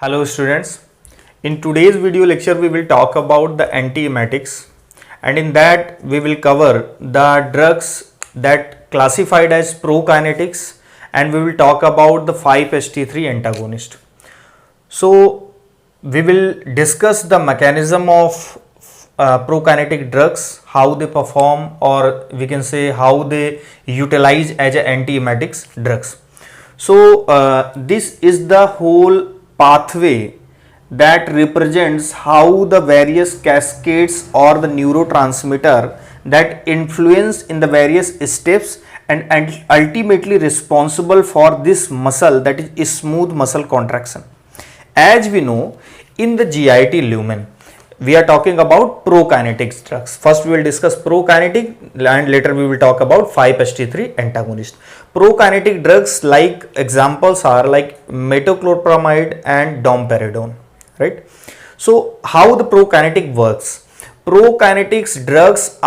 Hello students, in today's video lecture we will talk about the antiemetics, and in that we will cover the drugs that classified as prokinetics, and we will talk about the 5-HT3 antagonist. So we will discuss the mechanism of prokinetic drugs, how they perform, or we can say how they utilize as antiemetics drugs. So this is the whole pathway that represents how the various cascades or the neurotransmitter that influence in the various steps and ultimately responsible for this muscle, that is smooth muscle contraction. As we know, in the GIT lumen we are talking about prokinetics drugs. First we will discuss prokinetic and later we will talk about 5-HT3 antagonist. Prokinetic drugs like examples are like metoclopramide and domperidone, right? So how the prokinetic works? Prokinetics drugs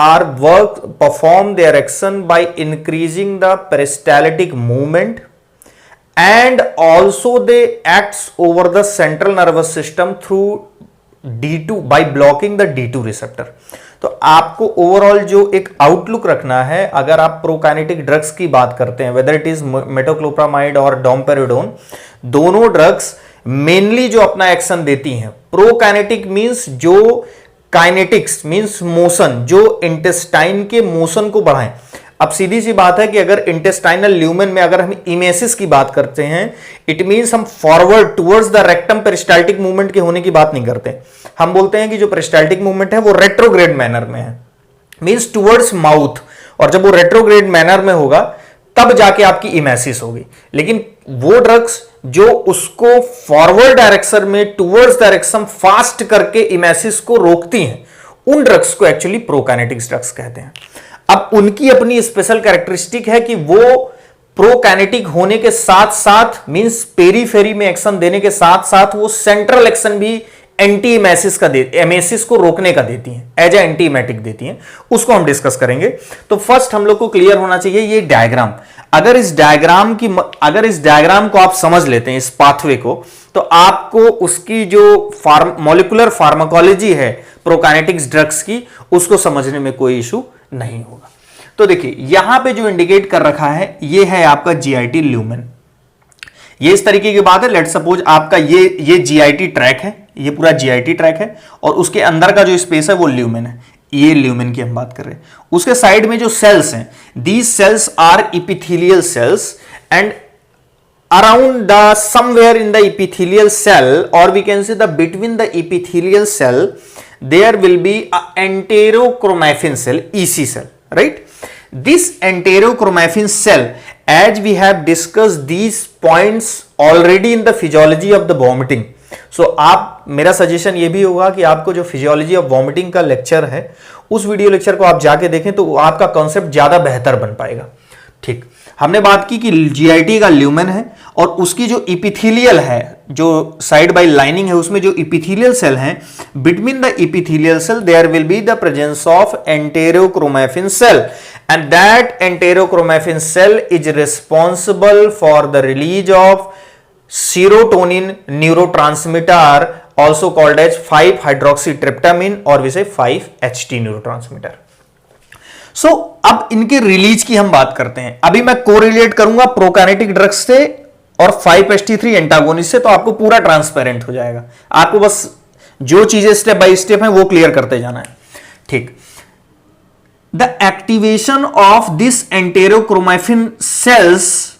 perform their action by increasing the peristaltic movement, and also they acts over the central nervous system through D2 by blocking the D2 receptor. तो आपको overall जो एक outlook रखना है अगर आप prokinetic drugs की बात करते हैं, वेदर इट इज मेटोक्लोप्रामाइड और डोम्पेरिडोन, दोनों ड्रग्स मेनली जो अपना एक्शन देती हैं, प्रोकाइनेटिक मींस जो काइनेटिक्स मींस मोशन, जो इंटेस्टाइन के मोशन को बढ़ाएं. अब सीधी सी बात है कि अगर इंटेस्टाइनल ल्यूमेन में अगर हम इमेसिस की बात करते हैं, इट मींस हम forward towards the rectum peristaltic movement के होने की बात नहीं करते. हम बोलते हैं कि जो पेरिस्टाल्टिक मूवमेंट है वो रेट्रोग्रेड मैनर में है, मींस टुवर्ड्स माउथ, और जब वो रेट्रोग्रेड मैनर में होगा तब जाके आपकी इमेसिस होगी. लेकिन वो ड्रग्स जो उसको फॉरवर्ड डायरेक्शन में टुवर्ड्स डायरेक्शन फास्ट करके इमेसिस को रोकती हैं, उन ड्रग्स को एक्चुअली प्रोकाइनेटिक्स ड्रग्स कहते हैं. अब उनकी अपनी स्पेशल कैरेक्टरिस्टिक है कि वो प्रोकाइनेटिक होने के साथ साथ मींस पेरीफेरी में एक्शन देने के साथ साथ वो सेंट्रल एक्शन भी एंटी इमेसिस का एमेसिस को रोकने का देती हैं, एज ए एंटीमेटिक देती हैं. उसको हम डिस्कस करेंगे. तो फर्स्ट हम लोग को क्लियर होना चाहिए ये डायग्राम. अगर इस डायग्राम को आप समझ लेते हैं, इस पाथवे को, तो आपको उसकी जो मॉलिक्यूलर फार्माकोलॉजी है प्रोकाइनेटिक्स ड्रग्स की, उसको समझने में कोई इशू नहीं होगा. तो देखिए यहां पे जो इंडिकेट कर रखा है ये है आपका जीआईटी ल्यूमेन. ये इस तरीके की बात है. लेट सपोज आपका ये जीआईटी ट्रैक है, ये पूरा जीआईटी ट्रैक है, और उसके अंदर का जो स्पेस है वो ल्यूमेन है. ये ल्यूमेन की हम बात कर रहे हैं. उसके साइड में जो सेल्स हैं, these cells are epithelial cells, and around the somewhere in the epithelial cell, or we can say the between the epithelial cell, there will be a enterochromaffin cell, EC cell, right? This enterochromaffin cell, as we have discussed these points already in the physiology of the vomiting. So आप, मेरा suggestion ये भी होगा कि आपको जो physiology of vomiting का lecture है उस वीडियो लेक्चर को आप जाके देखें तो आपका कॉन्सेप्ट ज्यादा बेहतर बन पाएगा. ठीक, हमने बात की कि जीआईटी का ल्यूमेन है और उसकी जो इपिथेलियल है, जो साइड बाय लाइनिंग है, उसमें जो इपिथेलियल सेल हैं, between the epithelial cell there will be the presence of enterochromaffin cell, and that enterochromaffin cell is responsible for the release of serotonin neurotransmitter, also called as 5-हाइड्रोक्सीट्रिप्टामिन, और we say 5-HT neurotransmitter. सो अब इनके release की हम बात करते हैं. अभी मैं कोरिलेट करूंगा प्रोकाइनेटिक ड्रग्स से और 5-HT3 एंटागोनिस्ट से, तो आपको पूरा ट्रांसपेरेंट हो जाएगा. आपको बस जो चीजें स्टेप बाय स्टेप हैं वो क्लियर करते जाना है. ठीक, the activation of this enterochromaffin cells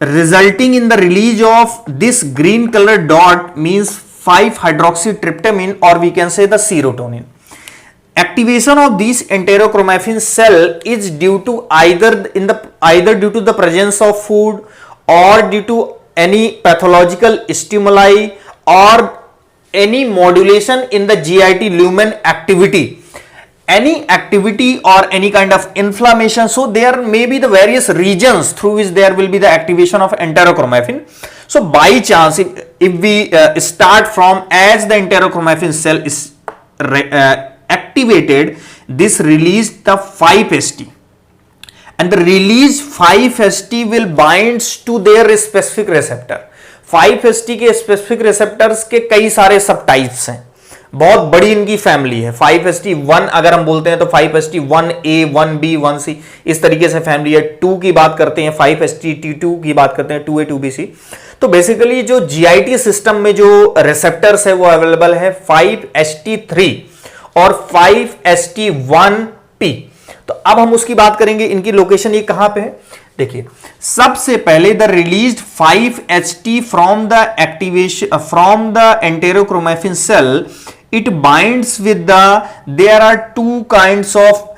resulting in the release of this green color dot means 5-hydroxytryptamine, or we can say the serotonin. Activation of these enterochromaffin cell is due to either due to the presence of food, or due to any pathological stimuli, or any modulation in the GIT lumen activity, any activity or any kind of inflammation. So there may be the various regions through which there will be the activation of enterochromaffin. So by chance, if we start from as the enterochromaffin cell is activated, this release the 5-HT, and the release 5-HT will binds to their specific receptor. 5-HT के specific receptors के कई सारे सब types हैं, बहुत बड़ी इनकी family है। 5-HT1 अगर हम बोलते हैं तो 5-HT1A, 1B, 1C इस तरीके से फैमिली है। 2 की बात करते हैं 5-HT2 की बात करते हैं 2A, 2BC। तो बेसिकली जो GIT सिस्टम में जो रिसेप्टर्स है वो अवेलेबल है 5-HT3 और 5-HT1P। तो अब हम उसकी बात करेंगे, इनकी लोकेशन ये कहां पे है। देखिए सबसे पहले the released 5-HT from the activation from the enterochromaffin cell, it binds with the, there are 2 kinds of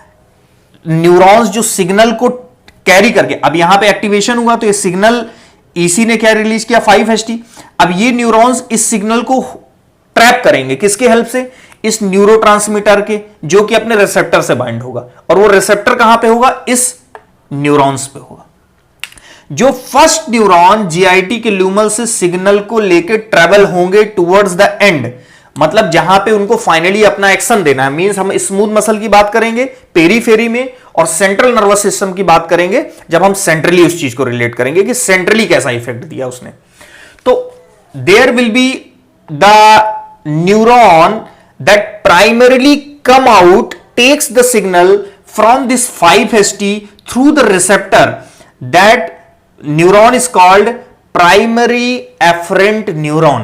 neurons जो सिग्नल को कैरी करके, अब यहां पे एक्टिवेशन हुआ तो ये सिग्नल इसी ने क्या रिलीज किया 5-HT। अब ये न्यूरॉन्स इस सिग्नल को ट्रैप करेंगे किसके हेल्प से, इस न्यूरोट्रांसमीटर के, जो कि अपने रिसेप्टर से बाइंड होगा। और वो रिसेप्टर कहां पे होगा, इस न्यूरॉन्स पे होगा। जो फर्स्ट न्यूरॉन GIT के ल्यूमल से सिग्नल को लेकर ट्रेवल होंगे टुवर्ड्स द एंड, मतलब जहां पे उनको फाइनली अपना एक्शन देना है। मींस हम स्मूथ मसल की बात करेंगे पेरीफेरी में, और सेंट्रल नर्वस सिस्टम की बात करेंगे जब हम सेंट्रली उस चीज को रिलेट करेंगे कि सेंट्रली कैसा इफेक्ट दिया उसने। तो there will be the neuron that primarily come out, takes the signal from this 5-HT through the receptor. That neuron is called primary afferent neuron.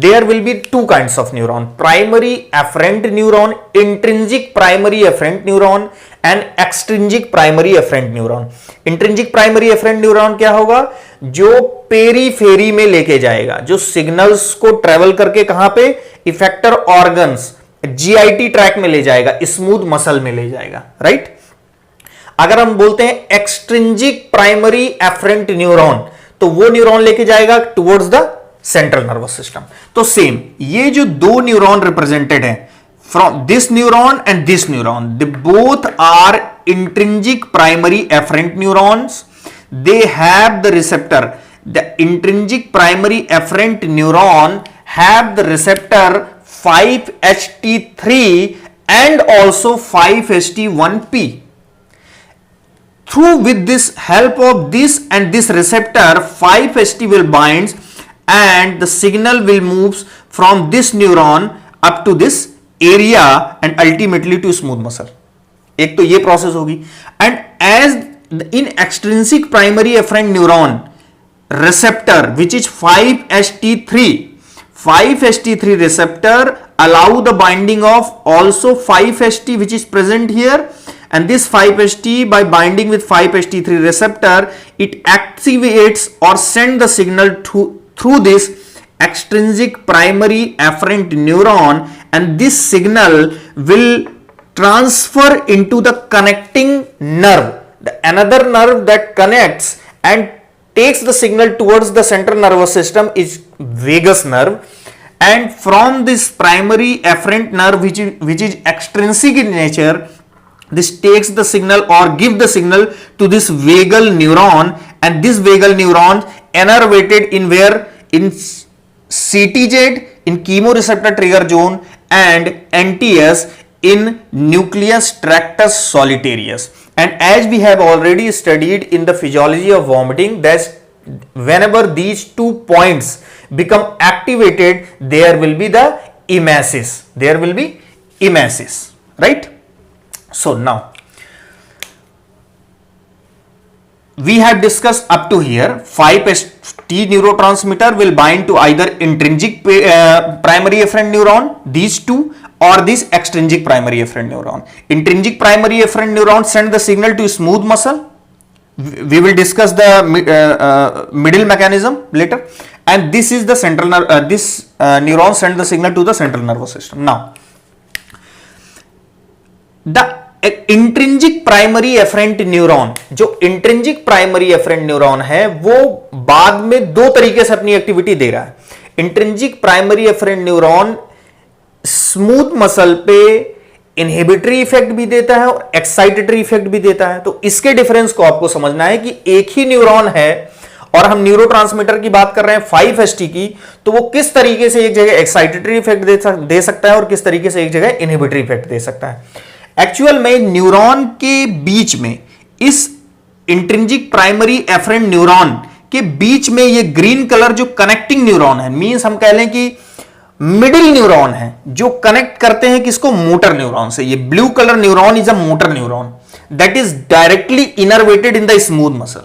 There will be 2 kinds of neuron, primary afferent neuron, intrinsic primary afferent neuron and extrinsic primary afferent neuron. Intrinsic primary afferent neuron क्या होगा, जो periphery में लेके जाएगा, जो signals को travel करके कहां पे, इफेक्टर ऑर्गन्स GIT ट्रैक में ले जाएगा, स्मूथ मसल में ले जाएगा, राइट। अगर हम बोलते हैं एक्सट्रिंजिक प्राइमरी एफरेंट न्यूरॉन, तो वो न्यूरॉन लेके जाएगा towards the central nervous system. तो सेम ये जो 2 न्यूरॉन रिप्रेजेंटेड हैं from this neuron and this neuron, they both are intrinsic primary afferent neurons. They have the receptor, the intrinsic primary afferent neuron have the receptor 5-HT3 and also 5-HT1P. Through with this help of this and this receptor, 5-HT will bind and the signal will move from this neuron up to this area and ultimately to smooth muscle. एक तो ये process होगी। And as in extrinsic primary afferent neuron receptor which is 5-HT3 receptor allow the binding of also 5-HT which is present here, and this 5-HT by binding with 5-HT3 receptor it activates or send the signal through this extrinsic primary afferent neuron, and this signal will transfer into the connecting nerve, another nerve that connects and takes the signal towards the central nervous system is vagus nerve, and from this primary afferent nerve which is extrinsic in nature, this takes the signal or give the signal to this vagal neuron, and this vagal neuron innervated in where, in CTZ in chemoreceptor trigger zone and NTS in nucleus tractus solitarius. And as we have already studied in the physiology of vomiting, that whenever these 2 points become activated, there will be the emesis. There will be emesis, right? So now we have discussed up to here 5-HT neurotransmitter will bind to either intrinsic primary afferent neuron, these two, or this extrinsic primary afferent neuron. Intrinsic primary afferent neuron send the signal to smooth muscle. We will discuss the middle mechanism later, and this is the central this neuron send the signal to the central nervous system. Now the intrinsic primary afferent neuron, जो intrinsic primary afferent neuron है वो बाद में 2 तरीके से अपनी activity दे रहा है। Intrinsic primary afferent neuron smooth muscle पे इनहिबिटरी इफेक्ट भी देता है और एक्साइटेटरी इफेक्ट भी देता है। तो इसके डिफरेंस को आपको समझना है कि एक ही न्यूरॉन है और हम न्यूरोट्रांसमीटर की बात कर रहे हैं 5-HT की, तो वो किस तरीके से एक जगह एक्साइटेटरी इफेक्ट दे सकता है और किस तरीके से एक जगह इनहिबिटरी इफेक्ट दे सकता है। एक्चुअल में न्यूरॉन के बीच में इस इंट्रिंजिक प्राइमरी एफरेंट न्यूरॉन के बीच में ये ग्रीन कलर जो कनेक्टिंग न्यूरॉन है, मींस हम कह लें कि मिडिल न्यूरॉन है जो कनेक्ट करते हैं किसको, मोटर न्यूरॉन से। ये blue colour neuron is a motor neuron that is directly innervated in the smooth muscle,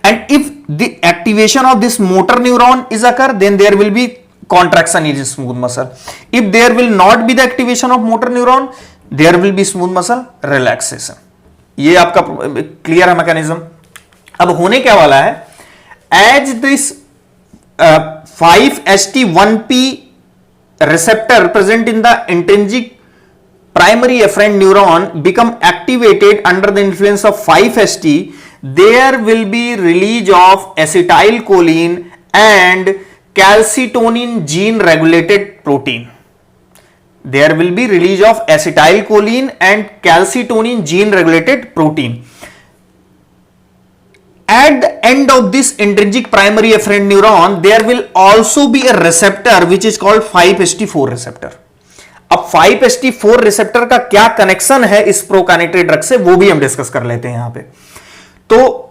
and if the activation of this motor neuron is occur, then there will be contraction in smooth muscle. If there will not be the activation of motor neuron, there will be smooth muscle relaxation. ये आपका clear है mechanism. अब होने क्या वाला है, as this 5HT1P receptor present in the intrinsic primary afferent neuron become activated under the influence of 5HT, there will be release of acetylcholine and calcitonin gene regulated protein. There will be release of acetylcholine and calcitonin gene regulated protein. At the end of this intrinsic primary afferent neuron, there will also be a receptor which is called 5HT4 receptor. अब 5HT4 receptor का क्या connection है इस प्रोकाइनेटेड drug से, वो भी हम discuss कर लेते हैं यहां पे। तो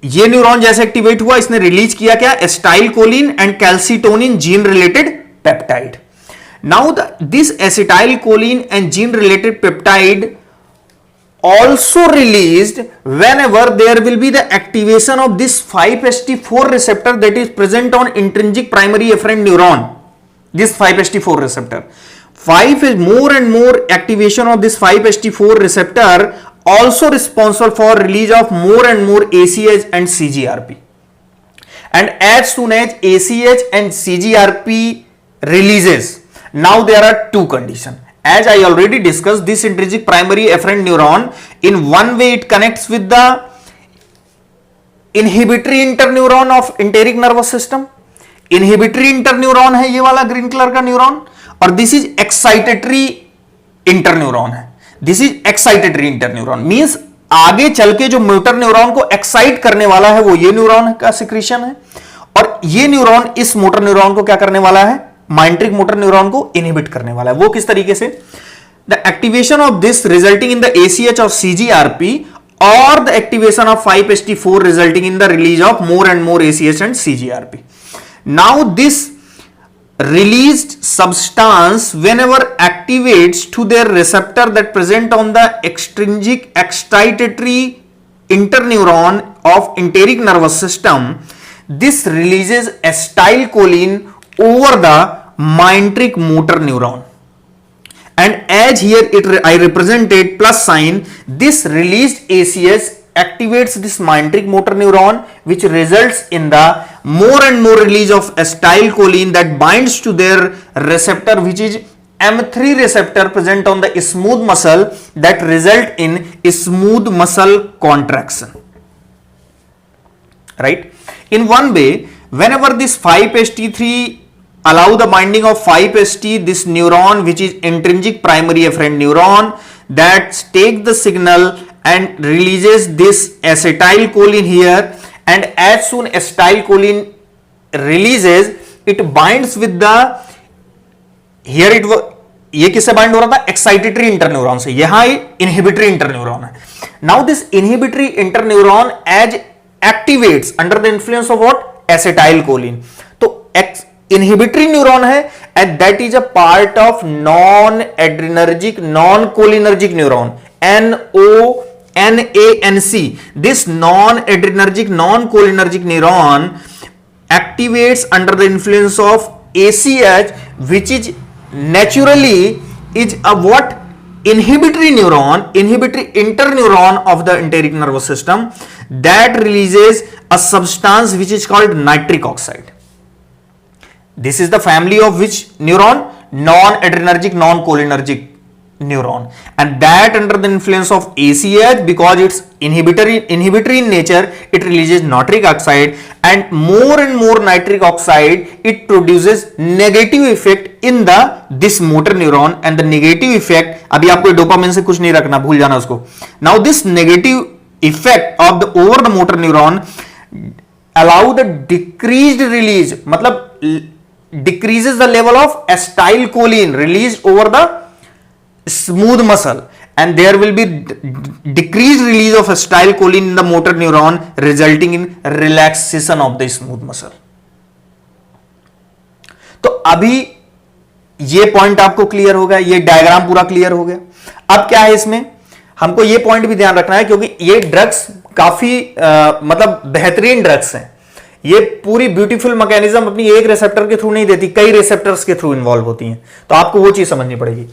ये न्यूरॉन जैसे एक्टिवेट हुआ, इसने रिलीज किया क्या, acetylcholine and calcitonin gene related peptide. Now this acetylcholine and gene related peptide also released whenever there will be the activation of this 5HT4 receptor that is present on intrinsic primary afferent neuron. This 5HT4 receptor, more and more activation of this 5HT4 receptor also responsible for release of more and more ACH and CGRP. And as soon as ACH and CGRP releases, now there are two conditions. As I already discussed, this intrinsic primary afferent neuron, in one way it connects with the inhibitory interneuron of enteric nervous system. Inhibitory interneuron है ये वाला green colour का neuron, और this is excitatory interneuron है। This is excitatory interneuron means आगे चल के जो मोटर न्यूरॉन को एक्साइट करने वाला है वो ये न्यूरॉन का सिक्रीशन है, और ये न्यूरॉन इस मोटर न्यूरॉन को क्या करने वाला है, माइंट्रिक मोटर न्यूरॉन को इनहिबिट करने वाला है। वो किस तरीके से, the activation of this resulting in the ACH of CGRP और the activation of 5HT4 resulting in the release of more and more ACH and CGRP. Now this released substance whenever activates to their receptor that present on the extrinsic excitatory interneuron of enteric nervous system, this releases acetylcholine over the maindric motor neuron, and as here I represented plus sign, this released ACH activates this maindric motor neuron, which results in the more and more release of acetylcholine that binds to their receptor, which is M3 receptor present on the smooth muscle, that result in smooth muscle contraction. Right? In one way, whenever this 5HT3 allow the binding of 5HT, this neuron which is intrinsic primary afferent neuron that take the signal and releases this acetylcholine here, and as soon acetylcholine releases, it binds with the, here it was, ये किससे bind हो रहा था, excitatory interneuron से, यहां inhibitory interneuron है। Now this inhibitory interneuron as activates under the influence of what, acetylcholine. तो inhibitory neuron है and that is a part of non adrenergic non cholinergic neuron, NANC. This non-adrenergic non-cholinergic neuron activates under the influence of ACH, which is naturally is a what, inhibitory neuron, inhibitory interneuron of the enteric nervous system, that releases a substance which is called nitric oxide. This is the family of which neuron, non-adrenergic non-cholinergic neuron, and that under the influence of ACH, because it's inhibitory in nature, it releases nitric oxide, and more nitric oxide, it produces negative effect in the this motor neuron, and the negative effect, अभी आपको dopamine से कुछ नहीं रखना, भूल जाना उसको। Now this negative effect of the over the motor neuron allow the decreased release, मतलब decreases the level of acetylcholine released over the smooth muscle, and there will be decreased release of acetylcholine in the motor neuron resulting in relaxation of the smooth muscle. तो अभी ये point आपको clear हो गया, ये diagram पूरा clear हो गया. अब क्या है इसमें हमको ये पॉइंट भी ध्यान रखना है क्योंकि ये ड्रग्स काफी मतलब बेहतरीन ड्रग्स हैं. ये पूरी ब्यूटीफुल मैकेनिज्म अपनी एक रिसेप्टर के थ्रू नहीं देती, कई रिसेप्टर्स के थ्रू इन्वॉल्व होती हैं. तो आपको वो चीज समझनी पड़ेगी.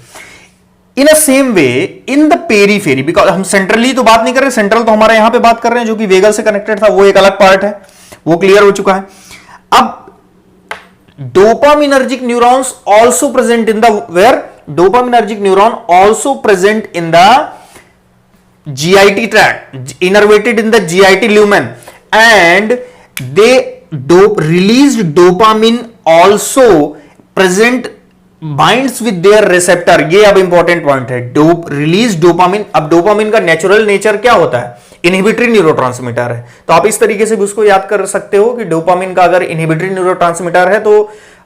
In a same way in the periphery, because हम सेंट्रली तो बात नहीं कर रहे, सेंट्रल तो हमारे यहां पे बात कर रहे हैं जो कि वेगल से कनेक्टेड था, वो एक अलग पार्ट है, वो क्लियर हो चुका है. अब dopaminergic neurons also present in the where dopaminergic neuron also present in the GIT tract, innervated in the GIT lumen, and they released dopamine also present binds with their receptor. ये अब important point है. Release dopamine. अब dopamine का natural nature क्या होता है? Inhibitory neurotransmitter है. तो आप इस तरीके से भी उसको याद कर सकते हो कि डोपामिन का अगर इनहिबिटरी न्यूरोट्रांसमीटर है तो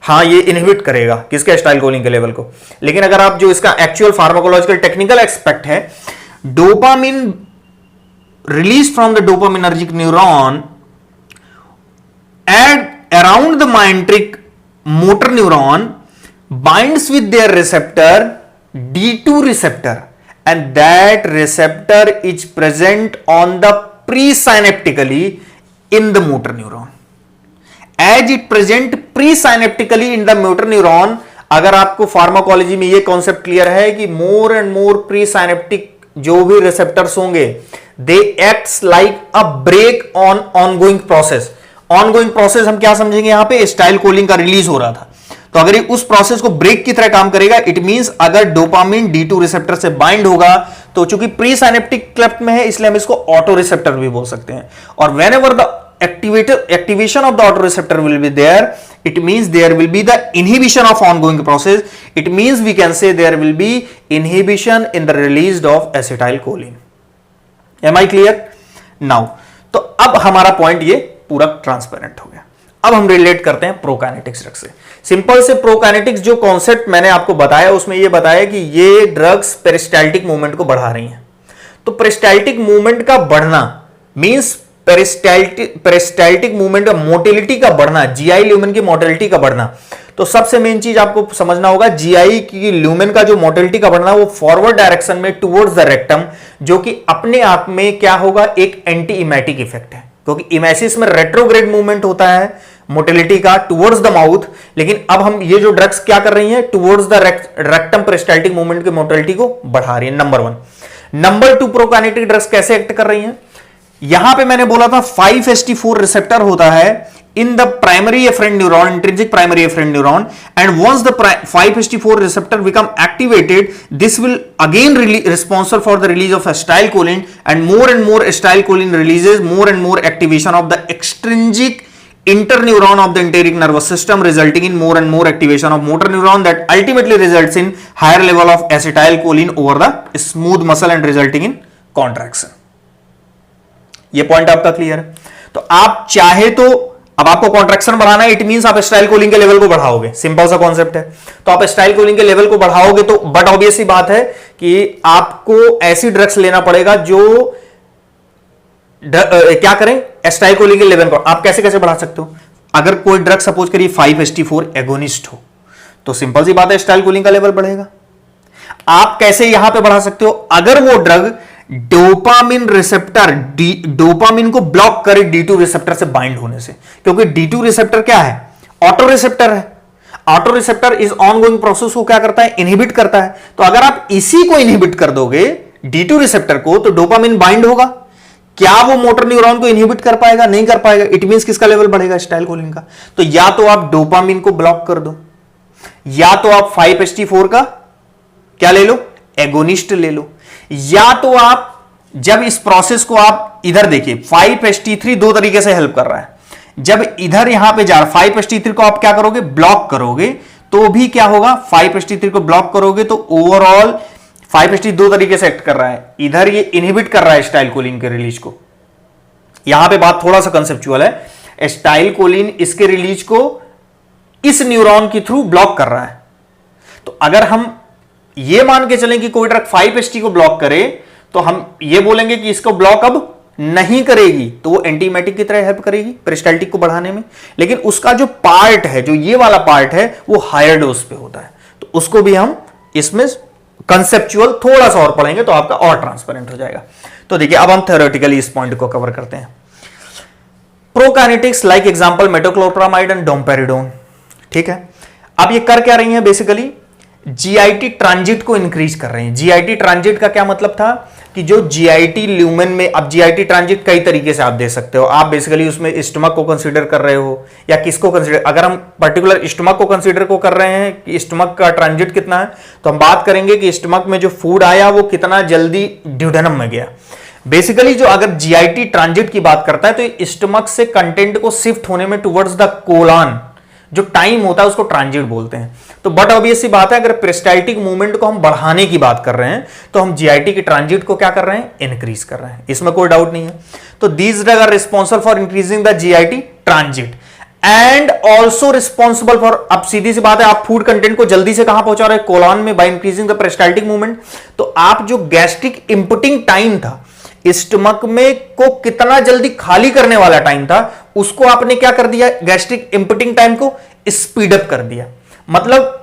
हाँ ये इनहिबिट करेगा किसके? एसिटाइलकोलिन के लेवल को. लेकिन अगर आप जो इसका एक्चुअल फार्माकोलॉजिकल टेक्निकल एक्सपेक्ट है, dopamine release from the dopaminergic neuron and around the myenteric motor neuron binds with their receptor D2 receptor, and that receptor is present on the presynaptically in the motor neuron. As it present presynaptically in the motor neuron, अगर आपको pharmacology में ये concept clear है कि more and more presynaptic जो भी receptors होंगे, they acts like a brake on ongoing process. Ongoing process हम क्या समझेंगे? यहां पे एसिटाइलकोलिन का रिलीज हो रहा था, तो अगर ये उस प्रोसेस को ब्रेक की तरह काम करेगा, इट मींस अगर डोपामिन D2 रिसेप्टर से बाइंड होगा तो चूंकि प्री साइनेप्टिक क्लेफ्ट में है इसलिए हम इसको ऑटो रिसेप्टर भी बोल सकते हैं. और whenever the activation of the auto receptor will be there, it means there will be the inhibition of ongoing process. It means we can say there will be inhibition in the release of acetylcholine. Am I clear now? तो अब हमारा point ये पूरा transparent हो गया. अब हम relate करते हैं प्रोकाइनेटिक्स ड्रग से. सिंपल से प्रोकाइनेटिक्स जो कॉन्सेप्ट मैंने आपको बताया उसमें ये बताया कि ये ड्रग्स पेरिस्टाल्टिक मूवमेंट को बढ़ा रही हैं. तो पेरिस्टाल्टिक मूवमेंट का बढ़ना मींस पेरिस्टाल्टिक मूवमेंट का मोटिलिटी का बढ़ना, जीआई ल्यूमेन की मोटिलिटी का बढ़ना. तो सबसे मेन चीज आपको समझना होगा, जीआई की ल्यूमेन का जो मोटिलिटी का बढ़ना वो फॉरवर्ड डायरेक्शन में टुवर्ड्स द रेक्टम, जो कि अपने आप में क्या होगा? एक एंटी इमेटिक इफेक्ट है, क्योंकि इमेसिस में रेट्रोग्रेड मूवमेंट होता है मोटिलिटी का टुवर्ड्स द माउथ. लेकिन अब हम ये जो ड्रग्स क्या कर रही हैं? Towards the rectum peristaltic movement की मोटिलिटी को बढ़ा रही है. नंबर 1. नंबर 2, प्रोकाइनेटिक ड्रग्स कैसे एक्ट कर रही हैं? यहां पे मैंने बोला था 5-HT4 रिसेप्टर होता है in the primary efferent neuron, intrinsic primary efferent neuron, and once the 5-HT4 receptor become activated, this will again responsible for the release of acetylcholine, and more acetylcholine releases more and more activation of the extrinsic interneuron of the enteric nervous system, resulting in more and more activation of motor neuron that ultimately results in higher level of acetylcholine over the smooth muscle and resulting in contraction. ये point आपका clear है? तो आप चाहे तो अब आपको contraction बढ़ाना है, इट मींस आप एसिटाइलकोलिन के लेवल को बढ़ाओगे. सिंपल सा कॉन्सेप्ट है. तो आप एसिटाइलकोलिन के लेवल को बढ़ाओगे तो बट ऑब्वियस सी बात है कि आपको ऐसी ड्रग्स लेना पड़ेगा जो क्या करें? एसिटाइलकोलिन के लेवल को. आप कैसे कैसे बढ़ा सकते हो? अगर कोई ड्रग सपोज करिए 5-HT4 एगोनिस्ट हो तो सिंपल सी बात है एसिटाइलकोलिन का लेवल बढ़ेगा. आप कैसे यहां पे बढ़ा सकते हो? अगर वो ड्रग डोपामिन रिसेप्टर डोपामिन को ब्लॉक करे D2 रिसेप्टर से बाइंड होने से, क्योंकि D2 रिसेप्टर क्या है? ऑटो रिसेप्टर है. ऑटो रिसेप्टर इस ऑनगोइंग प्रोसेस को क्या करता है? इनहिबिट करता है. तो अगर आप इसी को इनहिबिट कर दोगे D2 रिसेप्टर को, तो डोपामिन बाइंड होगा. क्या वो मोटर न्यूरॉन को इनहिबिट कर पाएगा? नहीं कर पाएगा. इट मींस किसका लेवल बढ़ेगा? एसिटाइलकोलिन का. तो या तो आप डोपामिन को ब्लॉक कर दो, या तो आप 5-HT4 का क्या ले लो? एगोनिस्ट ले लो. या तो आप जब इस प्रोसेस को आप इधर देखिए, 5-HT3 दो तरीके से हेल्प कर रहा है. जब इधर यहां पे जा रहा 5-HT3 को आप क्या करोगे? ब्लॉक करोगे, तो भी क्या होगा? 5-HT3 को ब्लॉक करोगे तो ओवरऑल 5-HT दो तरीके से एक्ट कर रहा है. इधर ये इनहिबिट कर रहा है एसिटाइलकोलिन के रिलीज को. यहां पे बात थोड़ा सा कंसेप्चुअल है. एसिटाइलकोलिन इसके रिलीज को इस न्यूरॉन के थ्रू ब्लॉक कर रहा है. तो अगर हम ये मान के चलें कि कोई ड्रग 5HT को ब्लॉक करे तो हम ये बोलेंगे कि इसको ब्लॉक अब नहीं करेगी, तो वो एंटीमेटिक की तरह हेल्प करेगी पेरिस्टाल्टिक को बढ़ाने में। लेकिन उसका जो पार्ट है, जो ये वाला पार्ट है, वो हायर डोज पे होता है, तो उसको भी हम इसमें कंसेप्चुअल थोड़ा सा और पढ़ेंगे तो आपका और ट्रांसपेरेंट हो जाएगा। तो देखिए अब हम थ्योरेटिकली इस पॉइंट को कवर करते हैं। प्रोकाइनेटिक्स like example metoclopramide and domperidone, ठीक है। अब ये कर क्या रही हैं, बेसिकली जीआईटी ट्रांजिट को इंक्रीज कर रहे हैं। जीआईटी ट्रांजिट का क्या मतलब था कि जो जीआईटी ल्यूमेन में, अब जीआईटी ट्रांजिट कई तरीके से आप दे सकते हो। आप बेसिकली उसमें स्टमक को कंसीडर कर रहे हो या किसको कंसीडर, अगर हम पर्टिकुलर स्टमक को कंसीडर को कर रहे हैं कि स्टमक का ट्रांजिट कितना है, तो हम बात करेंगे कि स्टमक में जो फूड आया वो कितना जल्दी ड्यूडेनम में गया। बेसिकली जो अगर जीआईटी ट्रांजिट की बात करता है तो स्टमक से कंटेंट को शिफ्ट होने में टुवर्ड्स द कोलन जो टाइम होता है उसको ट्रांजिट बोलते हैं। तो बट ऑब्वियस सी बात है, अगर पेरिस्टाल्टिक मूवमेंट को हम बढ़ाने की बात कर रहे हैं तो हम जीआईटी की ट्रांजिट को क्या कर रहे हैं, इंक्रीज कर रहे हैं, इसमें कोई डाउट नहीं है। तो these drug are responsible for increasing the GIT transit and also responsible for, अब सीधी सी बात है, आप फूड कंटेंट को जल्दी से कहां पहुंचा रहे हैं, कोलन में, by increasing the peristaltic movement. तो आप जो गैस्ट्रिक इंपुटिंग टाइम था, स्टमक में को कितना जल्दी खाली करने वाला टाइम था, उसको आपने क्या कर दिया, गैस्ट्रिक इंपुटिंग टाइम को स्पीड अप कर दिया। मतलब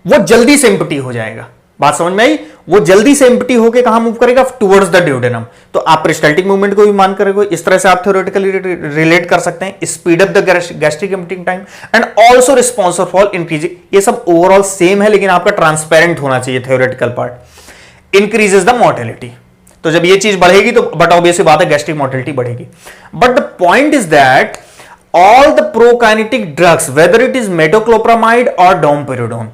वो जल्दी से एम्प्टी हो जाएगा। बात समझ में आई? वो जल्दी से एम्प्टी होकर कहां मूव करेगा, टुवर्ड्स द ड्यूडेनम। तो आप पेरिस्टाल्टिक मूवमेंट को भी मान करेंगे, इस तरह से आप थ्योरेटिकली रिलेट कर सकते हैं, speed up the gastric emptying time and also responsible for increasing. ये सब ओवरऑल सेम है लेकिन आपका ट्रांसपेरेंट होना चाहिए theoretical part. Increases the mortality, तो जब ये चीज बढ़ेगी तो बट ऑब्वियस बात है गैस्ट्रिक मोर्टेलिटी बढ़ेगी। But the point is that all the prokinetic drugs, whether it is metoclopramide or domperidone,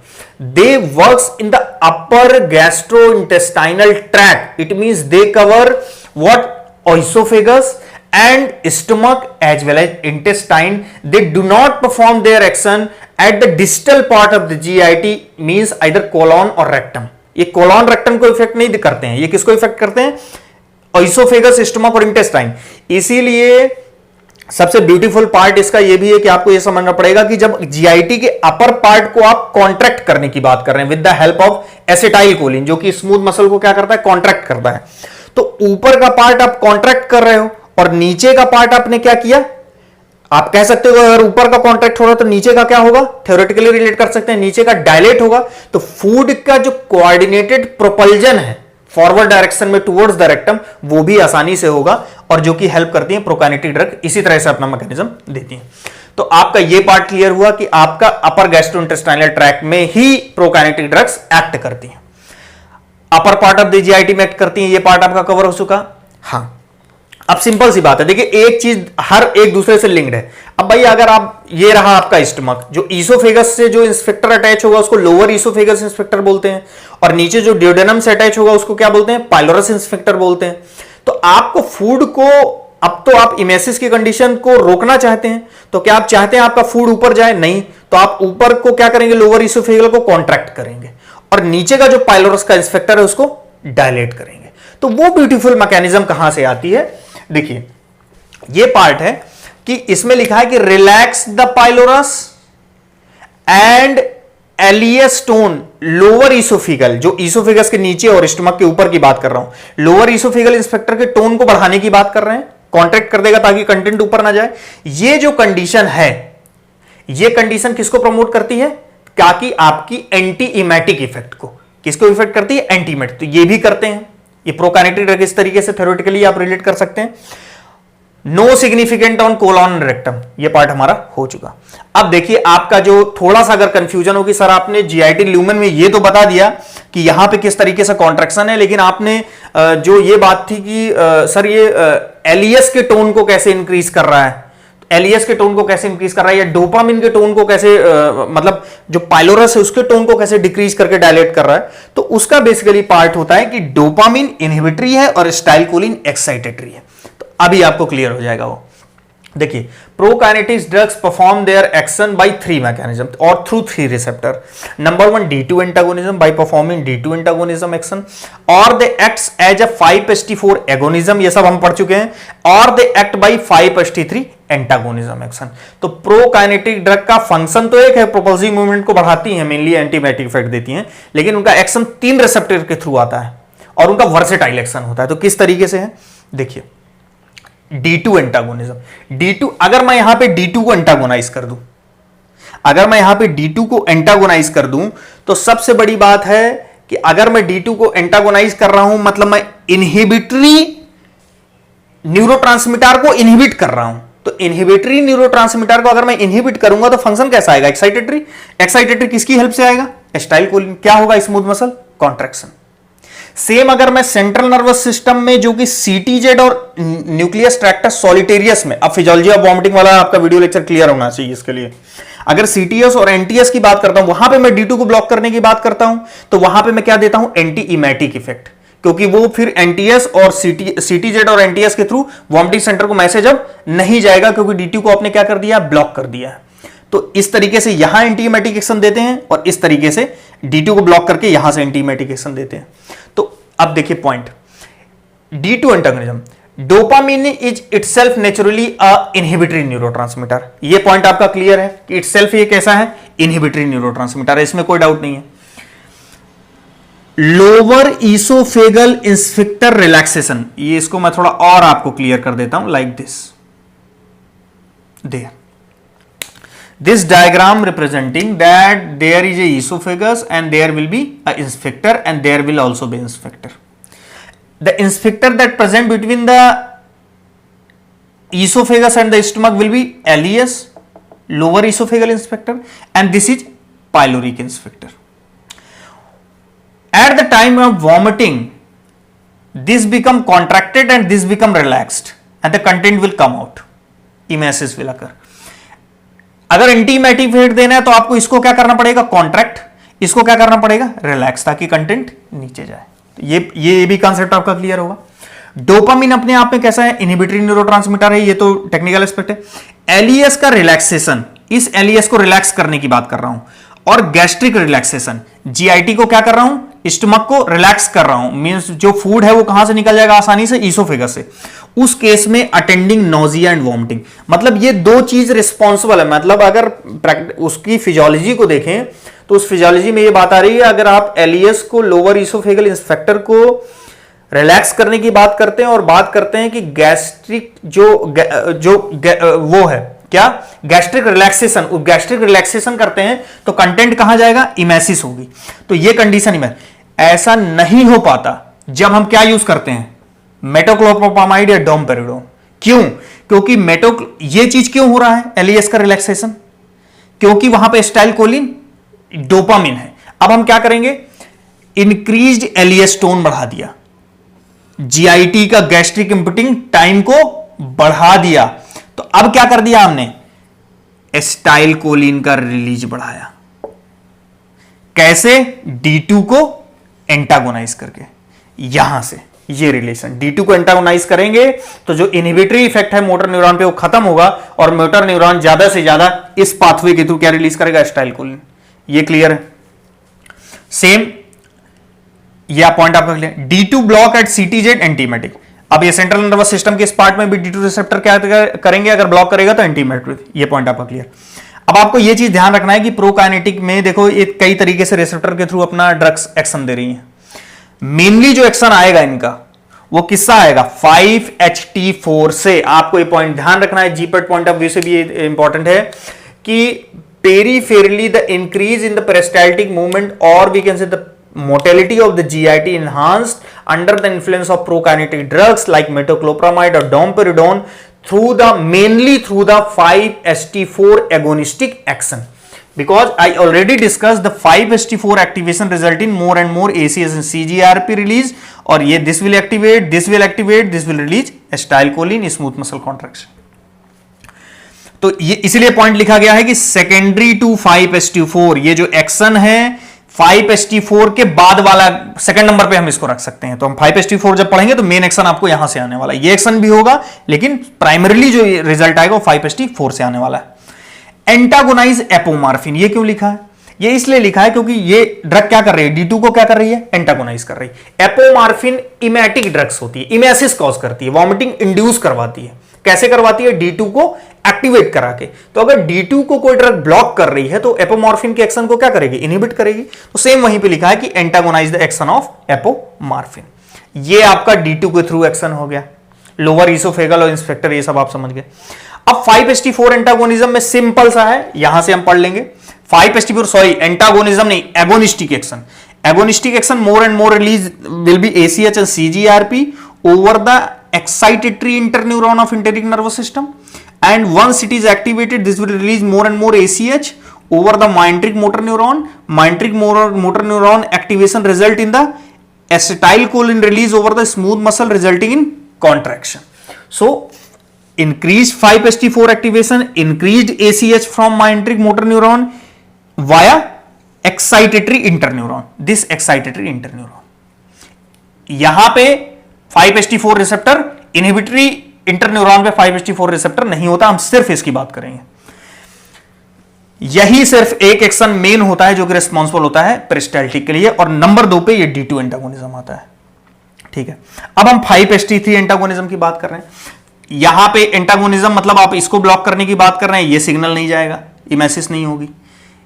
they works in the upper gastrointestinal tract. It means they cover what, esophagus and stomach as well as intestine. They do not perform their action at the distal part of the GIT, means either colon or rectum. ये colon rectum को effect नहीं करते हैं, ये किसको effect करते हैं, esophagus, stomach और intestine। इसीलिए सबसे ब्यूटीफुल पार्ट इसका यह भी है कि आपको यह समझना पड़ेगा कि जब जीआईटी के अपर पार्ट को आप कॉन्ट्रैक्ट करने की बात कर रहे हैं with the help of acetyl choline, जो कि स्मूथ मसल को क्या करता है, कॉन्ट्रैक्ट करता है, तो ऊपर का पार्ट आप कॉन्ट्रैक्ट कर रहे हो और नीचे का पार्ट आपने क्या किया, आप कह सकते हो अगर ऊपर का कॉन्ट्रैक्ट हो रहा है तो नीचे का क्या होगा, थ्योरेटिकली रिलेट कर सकते हैं, नीचे का डायलेट होगा। तो फूड का जो कोऑर्डिनेटेड प्रोपल्जन है फॉरवर्ड डायरेक्शन में टुवर्ड्स द रेक्टम, वो भी आसानी से होगा और जो कि हेल्प करती है प्रोकाइनेटिक ड्रग इसी तरह से अपना मैकेनिज्म देती हैं। तो आपका ये पार्ट क्लियर हुआ कि आपका अपर गैस्ट्रोइंटेस्टाइनल ट्रैक्ट में ही प्रोकाइनेटिक ड्रग्स एक्ट करती हैं, upper part of the GIT में एक्ट करती हैं। ये पार्ट आपका कवर हो चुका। हाँ, अब सिंपल सी बात है, देखिए एक चीज हर एक दूसरे से लिंक्ड है। अब भाई अगर आप, ये रहा आपका स्टमक, जो ईसोफेगस से जो इंस्पेक्टर अटैच होगा उसको लोअर ईसोफेगस इंस्पेक्टर बोलते हैं, और नीचे जो ड्यूडेनम से अटैच होगा उसको क्या बोलते हैं, पाइलोरस इंस्पेक्टर बोलते हैं। तो आपको फूड को, अब तो आप इमेसिस की कंडीशन को रोकना चाहते हैं, तो क्या आप चाहते हैं आपका फूड ऊपर जाए, नहीं, तो आप ऊपर को क्या करेंगे, लोअर ईसोफेगल को कॉन्ट्रैक्ट करेंगे और नीचे का जो पाइलोरस का इंस्पेक्टर है उसको डायलेट करेंगे। तो वो ब्यूटीफुल मैकेनिज्म कहां से आती है, देखिए ये पार्ट है कि इसमें लिखा है कि relax the pylorus and ileus tone lower oesophageal, जो ईसोफिगस के नीचे और स्टमक के ऊपर की बात कर रहा हूं, लोअर ईसोफिगल इंस्पेक्टर के टोन को बढ़ाने की बात कर रहे हैं, कॉन्ट्रैक्ट कर देगा ताकि कंटेंट ऊपर ना जाए। ये जो कंडीशन है, ये कंडीशन किसको प्रमोट करती है, ताकि आपकी एंटी इमेटिक इफेक्ट को, किसको इफेक्ट करती है, एंटी इमेटिक। तो ये भी करते हैं ये प्रोकाइनेटिक ड्रग, इस तरीके से थ्योरेटिकली आप रिलेट कर सकते हैं। No significant on colon rectum, ये पार्ट हमारा हो चुका। अब देखिए आपका जो थोड़ा सा अगर कंफ्यूजन होगी, सर आपने जीआईटी ल्यूमेन में ये तो बता दिया कि यहां पे किस तरीके से कॉन्ट्रैक्शन है, लेकिन आपने जो ये बात थी कि सर ये एलियस के टोन को कैसे इंक्रीज कर रहा है, एलियस के टोन को कैसे इंक्रीज कर रहा है, या डोपामिन के टोन को कैसे मतलब जो पाइलोरस है उसके टोन को कैसे डिक्रीज करके डायलेट कर रहा है, तो उसका बेसिकली पार्ट होता है कि डोपामिन इनहिबिटरी है और एसिटाइलकोलिन एक्साइटेटरी है। तो अभी आपको क्लियर हो जाएगा वो। देखिए, prokinetics drugs perform their action by 3 mechanism और through 3 receptor. Number 1 D2 antagonism by performing D2 antagonism action, और they acts as a 5-HT4 agonism, ये सब हम पढ़ चुके हैं, और they act by 5-HT3 antagonism action. तो प्रोकाइनेटिक ड्रग का फंक्शन तो एक है, प्रोपल्सिव मूवमेंट को बढ़ाती है, मेनली एंटीमाइटिक इफेक्ट देती हैं, लेकिन उनका एक्शन 3 रिसेप्टर के थ्रू आता है और उनका वर्सेटाइल एक्शन होता है. तो किस तरीके से है देखिए, D2 एंटागोनिज्म. D2, अगर मैं यहां पे D2 को एंटागोनाइज कर दूं, अगर मैं यहां पे D2 को एंटागोनाइज कर दूं, तो सबसे बड़ी बात है कि अगर मैं D2 को एंटागोनाइज कर रहा हूं, मतलब मैं इनहिबिटरी न्यूरोट्रांसमीटर को इनहिबिट कर रहा हूं. तो इनहिबिटरी न्यूरोट्रांसमीटर को अगर मैं इनहिबिट करूंगा तो फंक्शन कैसा आएगा? एक्साइटेटरी. एक्साइटेटरी किसकी हेल्प से आएगा? एसिटाइलकोलिन. क्या होगा? Smooth muscle contraction. सेम अगर मैं सेंट्रल नर्वस सिस्टम में, जो कि सीटीजेड और न्यूक्लियस ट्रैक्टस सॉलिटेरियस में, अब फिजियोलॉजी ऑफ वॉमिटिंग वाला आपका वीडियो लेक्चर क्लियर होना चाहिए इसके लिए. अगर सीटीएस और एनटीएस की बात करता हूं, वहां पे मैं D2 को ब्लॉक करने की बात करता हूं, तो वहां पे मैं क्या देता हूं? एंटी इमेटिक इफेक्ट, क्योंकि वो फिर एनटीएस और सीटीजेड और एनटीएस के थ्रू वॉमिटिंग सेंटर को मैसेज अब नहीं जाएगा, क्योंकि D2 को आपने क्या कर दिया? ब्लॉक कर दिया है. तो इस तरीके से यहां एंटीइमेटिक एक्शन देते हैं और इस तरीके से D2 को ब्लॉक करके यहां से एंटीइमेटिक एक्शन देते हैं. तो अब देखिए point, D2 antagonism, dopamine is itself naturally a inhibitory neurotransmitter. ये पॉइंट आपका क्लियर है कि इटसेल्फ ये कैसा है? इनहिबिटरी न्यूरोट्रांसमीटर है, इसमें कोई डाउट नहीं है. लोअर ईसोफेगल इंस्फिक्टर रिलैक्सेशन, ये इसको मैं थोड़ा और आपको क्लियर कर देता हूं, like this. There this diagram representing that there is a esophagus and there will be a insphincter and there will also be insphincter. The insphincter that present between the esophagus and the stomach will be LES, lower esophageal insphincter, and this is pyloric insphincter. At the time of vomiting, this become contracted and this become relaxed and the content will come out. Emesis will occur. अगर एंटीइमेटिक effect देना है तो आपको इसको क्या करना पड़ेगा? Contract. इसको क्या करना पड़ेगा? रिलैक्स, ताकि कंटेंट नीचे जाए. तो ये भी कॉन्सेप्ट आपका क्लियर होगा. डोपामिन अपने आप में कैसा है? इनहिबिटरी न्यूरोट्रांसमीटर है, ये तो टेक्निकल एस्पेक्ट है. एलियस का रिलैक्सेशन, इस एलियस को रिलैक्स करने की बात कर रहा हूं, और गैस्ट्रिक रिलैक्सेशन, जीआईटी को क्या कर रहा हूं? स्टमक को रिलैक्स कर रहा हूं. मींस जो फूड है वो कहां से निकल जाएगा आसानी से? ईसोफेगस से. उस केस में अटेंडिंग नोजिया एंड वॉमिटिंग, मतलब ये दो चीज रिस्पॉन्सिबल है. मतलब अगर उसकी फिजियोलॉजी को देखें तो उस फिजियोलॉजी में ये बात आ रही है, अगर आप एलियस को, लोअर ईसोफेगल इंस्फेक्टर को रिलैक्स करने की बात करते हैं और बात करते हैं कि गैस्ट्रिक वो है क्या? गैस्ट्रिक रिलैक्सेशन, गैस्ट्रिक रिलैक्सेशन करते हैं तो कंटेंट कहां जाएगा? इमेसिस होगी. तो ये कंडीशन ऐसा नहीं हो पाता जब हम क्या यूज करते हैं? मेटोक्लोप्रोपामाइड या डोमपेरिडोन. क्यों? क्योंकि ये चीज क्यों हो रहा है? एलियस का रिलैक्सेशन, क्योंकि वहां पे एसिटाइलकोलिन, डोपामिन है. अब हम क्या करेंगे? इंक्रीज्ड एलियस्टोन बढ़ा दिया, जीआईटी का गैस्ट्रिक इंपुटिंग टाइम को बढ़ा दिया. तो अब क्या कर दिया हमने? एसिटाइलकोलिन का रिलीज बढ़ाया. कैसे? D2 को एंटागोनाइज करके. यहां से ये रिलेशन, D2 को एंटागोनाइज करेंगे तो जो इनहिबिटरी इफेक्ट है मोटर न्यूरॉन पे वो खत्म होगा और मोटर न्यूरॉन ज्यादा से ज्यादा इस पाथवे के थ्रू क्या रिलीज करेगा? एसिटाइलकोलिन. ये क्लियर है? सेम यह पॉइंट आपका clear. D2 block at CTZ antiemetic. अब ये सेंट्रल नर्वस सिस्टम के इस पार्ट में भी D2 रिसेप्टर क्या करेंगे? अगर ब्लॉक करेगा तो एंटीमेटिक. ये पॉइंट आपका क्लियर. अब आपको ये चीज ध्यान रखना है कि प्रोकाइनेटिक में देखो ये कई तरीके से रिसेप्टर के थ्रू अपना ड्रग्स एक्शन दे रही है. मेनली जो एक्शन आएगा इनका वो किससा आएगा? 5-HT4 से. आपको ये पॉइंट ध्यान रखना है, जीपेट पॉइंट ऑफ व्यू से भी ये इंपॉर्टेंट है कि peripherally the increase in the peristaltic movement और we can say the motility of the GIT enhanced under the influence of prokinetic drugs like metoclopramide or domperidone mainly through the 5-HT4 agonistic action. Because I already discussed the 5-HT4 activation result in more and more ACS and CGRP release, और ये this will activate, this will release acetylcholine, smooth muscle contraction. तो ये इसलिए point लिखा गया है कि secondary to 5-HT4 ये जो एक्शन है 5HT4 के बाद वाला सेकंड नंबर पे हम इसको रख सकते हैं। तो हम 5HT4 जब पढ़ेंगे तो मेन एक्शन आपको यहां से आने वाला है, ये एक्शन भी होगा लेकिन प्राइमरीली जो रिजल्ट आएगा वो 5HT4 से आने वाला है। एंटागोनाइज एपोमॉर्फिन, ये क्यों लिखा है? ये इसलिए लिखा है क्योंकि ये ड्रग क्या कर रही है, D2 को क्या कर रही है, एंटागोनाइज कर रही है। एपोमॉर्फिन इमेटिक ड्रग्स होती है, इमेसिस कॉज करती है, वॉमिटिंग इंड्यूस करवाती है। कैसे करवाती है? D2 को एक्टिवेट करा के। तो अगर D2 को कोई ड्रग ब्लॉक कर रही है तो एपोमॉर्फिन के एक्शन को क्या करेगी, इनहिबिट करेगी। तो सेम वहीं पे लिखा है कि एंटागोनाइज द एक्शन ऑफ एपोमॉर्फिन। ये आपका D2 के थ्रू एक्शन हो गया, लोअर इसोफेगल और इंस्पेक्टर, ये सब आप समझ गए। अब 5HT4 एंटागोनिज्म में सिंपल सा है, यहां से हम पढ़ लेंगे। 5HT4 सॉरी एंटागोनिज्म नहीं, agonistic action. Agonistic action more and more release will be ACH and CGRP over the excitatory interneuron of enteric nervous system, and once it is activated this will release more and more ACH over the myenteric motor neuron. Myenteric motor neuron activation result in the acetylcholine release over the smooth muscle resulting in contraction. So increased 5HT4 activation, increased ACH from myenteric motor neuron via excitatory interneuron, this excitatory interneuron. यहां पे 5HT4 receptor, inhibitory interneuron पे 5HT4 receptor नहीं होता, हम सिर्फ इसकी बात करेंगे। यही सिर्फ एक एक्शन मेन होता है जो कि रिस्पॉन्सिबल होता है पेरिस्टाल्टिक के लिए, और नंबर 2 पे ये D2 एंटागोनिज्म आता है। ठीक है, अब हम 5HT3 एंटागोनिज्म की बात कर रहे हैं। यहां पे एंटागोनिज्म मतलब आप इसको ब्लॉक करने की बात कर रहे हैं, ये सिग्नल नहीं जाएगा, इमेसिस नहीं होगी,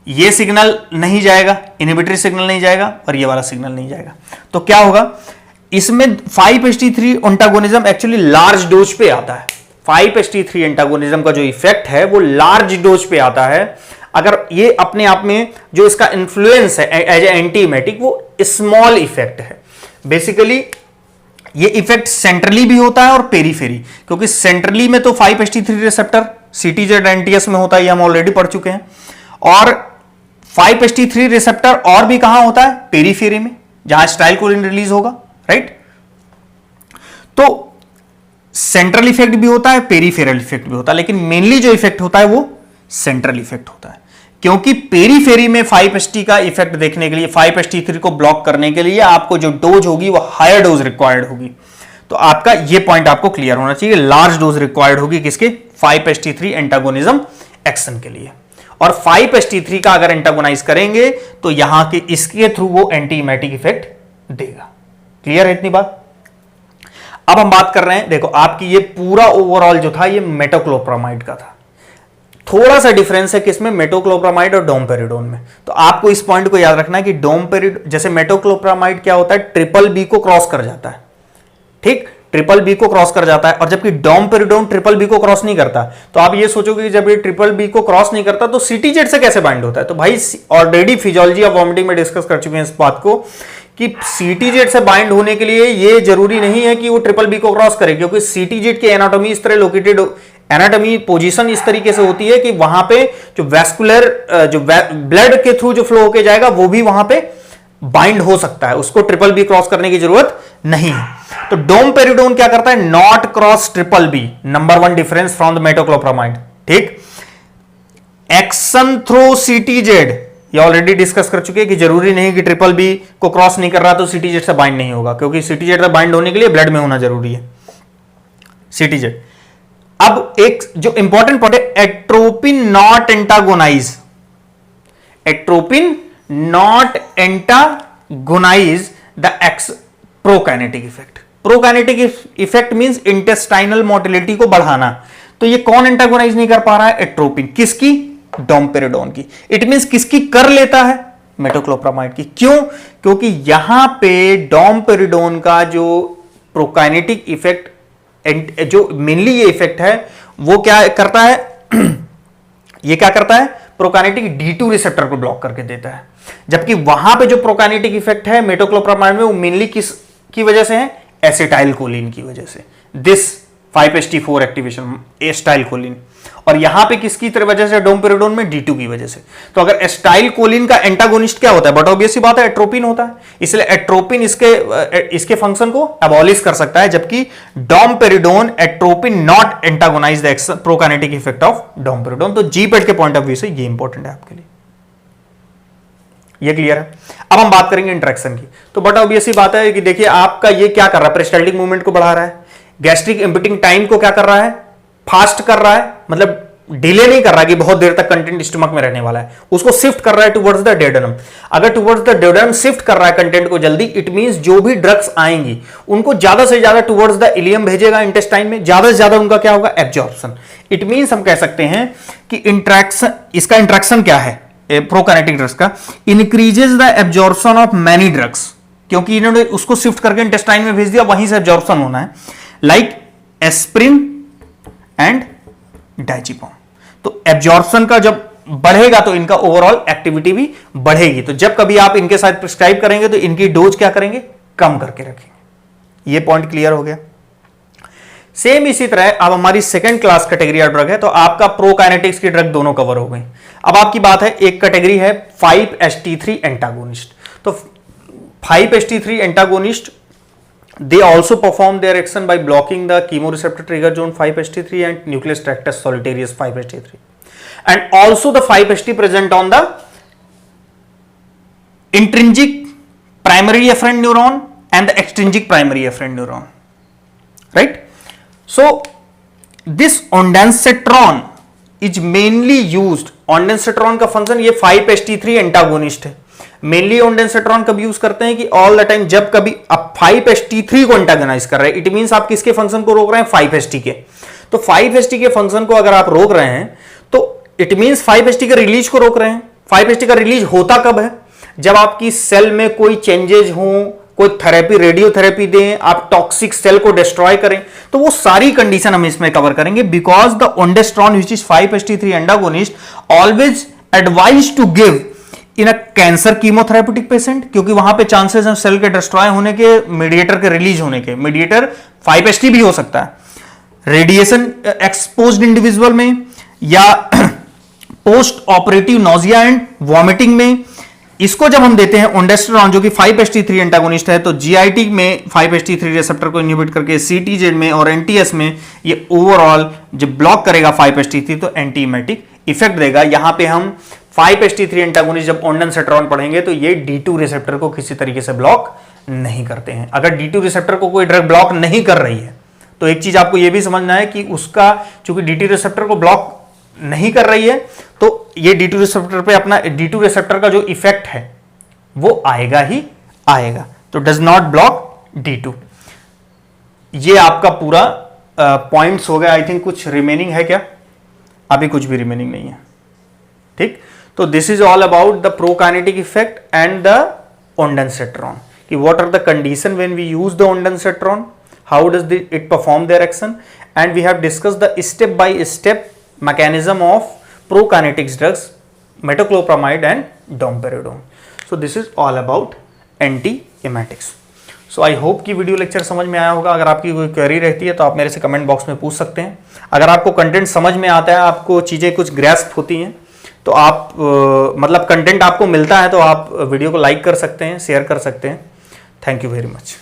ये सिग्नल नहीं जाएगा, इनहिबिटरी सिग्नल नहीं जाएगा, और ये वाला सिग्नल नहीं जाएगा। तो क्या होगा इसमें? 5HT3 antagonism actually large dose पे आता है। 5HT3 एंटागोनिज्म का जो इफेक्ट है वो लार्ज डोज पे आता है। अगर ये अपने आप में जो इसका इन्फ्लुएंस है एज एंटीमेटिक वो स्मॉल इफेक्ट है। बेसिकली ये इफेक्ट सेंट्रली भी होता है और पेरीफेरी, क्योंकि सेंट्रली में तो 5HT3 रिसेप्टर CTZ NTS में होता है, ये हम ऑलरेडी पढ़ चुके हैं, और 5HT3 रिसेप्टर और भी कहां होता है? पेरीफेरी में, जहां एसिटाइलकोलिन रिलीज होगा, राइट। तो सेंट्रल इफेक्ट भी होता है, पेरीफेरल इफेक्ट भी होता है, लेकिन मेनली जो इफेक्ट होता है वो सेंट्रल इफेक्ट होता है, क्योंकि पेरीफेरी में 5HT का इफेक्ट देखने के लिए, 5HT3 को ब्लॉक करने के लिए आपको जो डोज होगी वो हायर डोज रिक्वायर्ड होगी। तो आपका ये पॉइंट आपको क्लियर होना चाहिए, लार्ज डोज रिक्वायर्ड होगी किसके? 5HT3 एंटागोनिज्म एक्शन के लिए। और 5HT3 का अगर एंटागोनाइज करेंगे तो यहां के इसके थ्रू वो एंटीइमेटिक इफेक्ट देगा। क्लियर है इतनी बात? अब हम बात कर रहे हैं, देखो आपकी ये पूरा ओवरऑल जो था ये मेटोक्लोप्रामाइड का था। थोड़ा सा डिफरेंस है किसमें? मेटोक्लोप्रामाइड और डोमपेरिडोन में। तो आपको इस पॉइंट को याद रखना है कि डोमपेरिड जैसे मेटोक्लोप्रामाइड क्या होता है? ट्रिपल बी को क्रॉस कर जाता है, ठीक, ट्रिपल बी को क्रॉस कर जाता है, और जबकि डोमपेरिडोन ट्रिपल बी को क्रॉस नहीं करता। तो आप ये सोचोगे कि जब ये ट्रिपल बी को क्रॉस नहीं करता तो CTZ से कैसे बाइंड होता है? तो भाई ऑलरेडी फिजियोलॉजी ऑफ वॉमिटिंग में डिस्कस कर चुके हैं इस बात को कि CTZ से बाइंड होने के लिए ये जरूरी नहीं है कि वो ट्रिपल बी को क्रॉस करे, क्योंकि CTZ की एनाटॉमी इस तरह लोकेटेड, एनाटॉमी पोजीशन इस तरीके से होती है कि वहां पे जो वैस्कुलर जो ब्लड के थ्रू जो फ्लो होके जाएगा वो भी वहां पे बाइंड हो सकता है, उसको ट्रिपल बी क्रॉस करने की जरूरत नहीं है। तो डोमपेरिडोन क्या करता है? Not cross triple B, number 1 difference from the metoclopramide, ठीक। एक्शन थ्रू CTZ, ये ऑलरेडी डिस्कस कर चुके हैं कि जरूरी नहीं कि ट्रिपल बी को क्रॉस नहीं कर रहा तो CTZ से बाइंड नहीं होगा, क्योंकि CTZ से बाइंड होने के लिए ब्लड में होना जरूरी है CTZ। अब एक जो इंपॉर्टेंट पॉइंट है, atropine not antagonise, atropine not antagonise the prokinetic effect. Prokinetic effect means intestinal motility को बढ़ाना। तो ये कौन एंटागोनाइज नहीं कर पा रहा है? एट्रोपिन। किसकी? डोमपेरिडोन की। इट मींस किसकी कर लेता है? मेटोक्लोप्रामाइड की। क्यों? क्योंकि यहां पे डोमपेरिडोन का जो प्रोकाइनेटिक इफेक्ट, जो मेनली ये इफेक्ट है वो क्या करता है? ये क्या करता है? प्रोकाइनेटिक D2 रिसेप्टर को ब्लॉक करके देता है, जबकि वहां पे जो प्रोकाइनेटिक इफेक्ट है मेटोक्लोप्रामाइड में वो मेनली किस की वजह से है? एसिटाइलकोलिन की वजह से। दिस 5HT4 एक्टिवेशन एसिटाइलकोलिन, और यहां पे किसकी वजह से? डोमपेरिडोन में D2 की वजह से। तो अगर एसिटाइलकोलिन का एंटागोनिस्ट क्या होता है? बट ऑब्वियस सी बात है एट्रोपिन होता है, इसलिए एट्रोपिन इसके फंक्शन को अबॉलिश कर सकता है, जबकि domperidone atropine not antagonise the prokinetic effect of domperidone. तो जीपेट के पॉइंट ऑफ व्यू से ये इंपॉर्टेंट है आपके लिए। ये क्लियर है। अब हम बात करेंगे इंटरेक्शन की। तो बट ऑब्वियसली बात है कि देखिए आपका ये क्या कर रहा है, पेरिस्टाल्टिक मूवमेंट को बढ़ा रहा है, गैस्ट्रिक इम्पिटिंग टाइम को क्या कर रहा है, फास्ट कर रहा है, मतलब डिले नहीं कर रहा कि बहुत देर तक कंटेंट स्टमक में रहने वाला है, उसको शिफ्ट कर रहा है टुवर्ड्स द डेडनम। अगर टुवर्ड्स द डेडनम शिफ्ट कर रहा है कंटेंट को जल्दी, इट मींस जो भी ड्रग्स आएंगी उनको ज्यादा से ज्यादा टुवर्ड्स द इलियम भेजेगा, इंटेस्टाइन में ज्यादा से ज्यादा उनका क्या होगा, एब्जॉर्प्शन। इट मींस हम कह सकते हैं कि इंट्रैक्शन, इसका इंट्रैक्शन क्या है प्रोकाइनेटिक ड्रग्स का, increases the absorption of many drugs, क्योंकि इन्होंने उसको शिफ्ट करके इंटेस्टाइन में भेज दिया, वहीं से एब्जॉर्प्शन होना है, लाइक एस्प्रिन एंड डाइजिपम। तो एब्जॉर्प्शन का जब बढ़ेगा तो इनका ओवरऑल एक्टिविटी भी बढ़ेगी। तो जब कभी आप इनके साथ प्रिस्क्राइब करेंगे तो इनकी डोज क्या करेंगे, कम करके रखेंगे। ये पॉइंट क्लियर हो गया। सेम इसी तरह अब हमारी second class category of drug है, तो आपका प्रोकाइनेटिक्स की ड्रग दोनों कवर हो गई। अब आपकी बात है, एक कैटेगरी है 5-HT3 एंटागोनिस्ट। तो 5-HT3 antagonist they also perform their action by blocking the chemoreceptor trigger zone 5-HT3 and nucleus tractus solitarius 5-HT3, and also the 5-HT present on the intrinsic primary efferent neuron and the extrinsic primary efferent neuron, right? So this ondansetron is mainly used, ondansetron का function, ये 5-HT3 antagonist है, mainly ondansetron कब use करते हैं कि all the time जब कभी आप 5-HT3 को एंटागोनाइज कर रहे हैं, इट मींस आप किसके फंक्शन को रोक रहे हैं, 5-HT के। तो 5-HT के फंक्शन को अगर आप रोक रहे हैं तो इट मींस 5-HT के रिलीज को रोक रहे हैं। 5-HT का रिलीज होता कब है, जब आपकी सेल में कोई चेंजेज हो, कोई थेरेपी, रेडियोथेरेपी दें, आप टॉक्सिक सेल को डिस्ट्रॉय करें, तो वो सारी कंडीशन हम इसमें कवर करेंगे। Because the ondansetron which is 5-HT3 antagonist always advise to give in a cancer chemotherapeutic patient, क्योंकि वहां पे चांसेस हैं सेल के डिस्ट्रॉय होने के, मीडिएटर के रिलीज होने के। मीडिएटर 5-HT भी हो सकता है रेडिएशन एक्सपोज्ड इंडिविजुअल में, या post operative nausea and vomiting में। इसको जब हम देते हैं ondansetron जो कि 5-HT3 एंटागोनिस्ट है, तो जीआईटी में 5-HT3 रिसेप्टर को इनहिबिट करके सीटीजेड में और एनटीएस में ये ओवरऑल जब ब्लॉक करेगा 5-HT3 तो एंटीएमेटिक इफेक्ट देगा। यहां पे हम 5-HT3 एंटागोनिस्ट जब ondansetron पढ़ेंगे तो ये D2 रिसेप्टर को किसी तरीके से ब्लॉक नहीं करते हैं। अगर D2 रिसेप्टर को कोई ड्रग ब्लॉक नहीं कर रही है तो एक चीज आपको ये भी समझना है कि उसका चूंकि D2 रिसेप्टर को ब्लॉक नहीं कर रही है तो ये D2 रिसेप्टर पे अपना D2 रिसेप्टर का जो इफेक्ट है वो आएगा ही आएगा। तो डज नॉट ब्लॉक D2। ये आपका पूरा पॉइंट्स हो गया। आई थिंक कुछ रिमेनिंग है क्या, अभी कुछ भी रिमेनिंग नहीं है, ठीक। तो this is all about the prokinetic effect and the ondansetron कि what are the condition when we use the ondansetron, how does it perform their action, and we have discussed the step by step mechanism of prokinetics drugs metoclopramide and domperidone. So this is all about antiemetics. So I hope कि video lecture समझ में आया होगा। अगर आपकी कोई query रहती है तो आप मेरे से कमेंट बॉक्स में पूछ सकते हैं। अगर आपको कंटेंट समझ में आता है, आपको चीज़ें कुछ ग्रैस्प होती हैं तो आप मतलब कंटेंट आपको मिलता है तो आप वीडियो को लाइक कर सकते हैं, शेयर कर सकते हैं। Thank you very much.